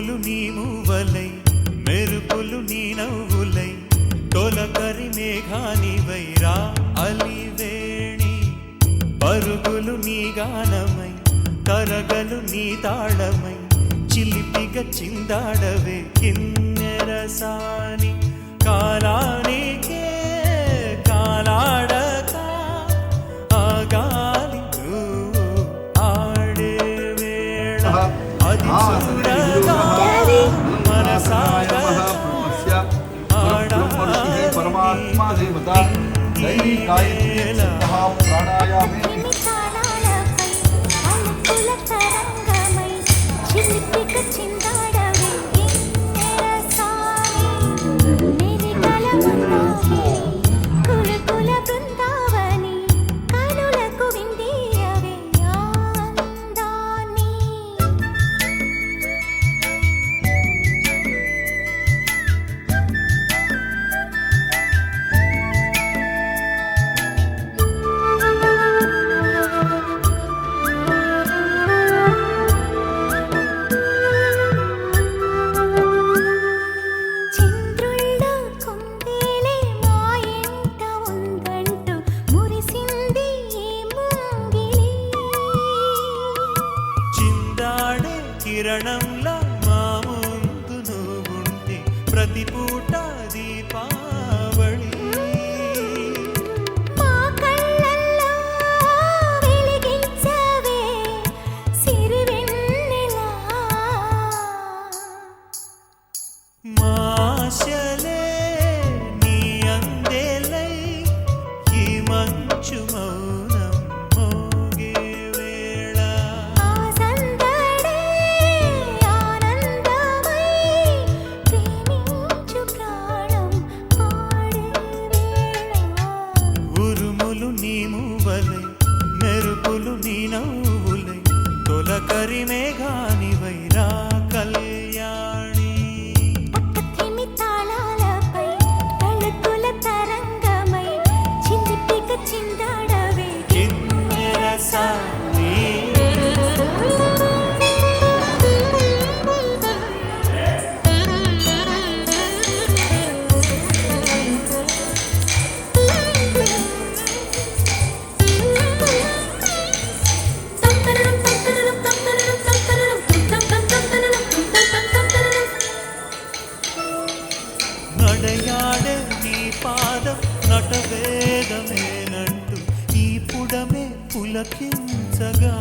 ఉరుములు నీ మూవలై మెరుపులు నీ నవ్వులై తొలకరి మేఘానివై రా అలివేణి పరుగులు నీ గానమై తరగలు నీ తాళమై చిలిపిగా చిందాడవే కిన్నెరసాని కాలానికే కాలాడక ఆగాలి ఆడే వేళ అది చూడగా మనసాగా परमात्मा देवता दैनिकाय प्राणायामे కిరణంలా మా ముందు నువ్వుంటే ప్రతి పూట దీపావళి మా కళ్ళల్లో వెలిగించవే సిరివెన్నెలా మా ఆశలే నీ అందేలై ఈ మంచు మౌనం మోగే వేళ మెరుపులు నీ నవ్వులై తొలకరి మేఘానివై రా కళ్యాణి తాళాలపై తళుకుల తరంగమై చిందిపిక చిందాడవే కిన్నెరసాని నడయాడే నీ పాదం నటవేదమేనంటూ ఈ పుడమే పులకించగా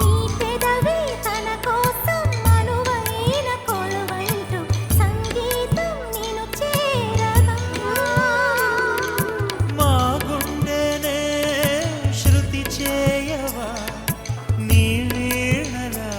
నీ పెదవి తన కోసం అనువైన కొలువైంటూ సంగీతం నిన్ను చేరగా మా గుండెనే శృతి చేయవా నీ వీణలా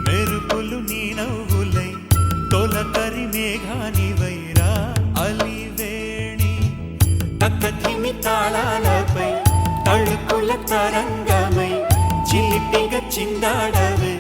మెరుపులు నీ నవ్వులై తొలకరి మేఘానివై రా అలివేణి తక్కధిమి తాళాలపై తళుకుల తరంగమై చిలిపిగా చిందాడవే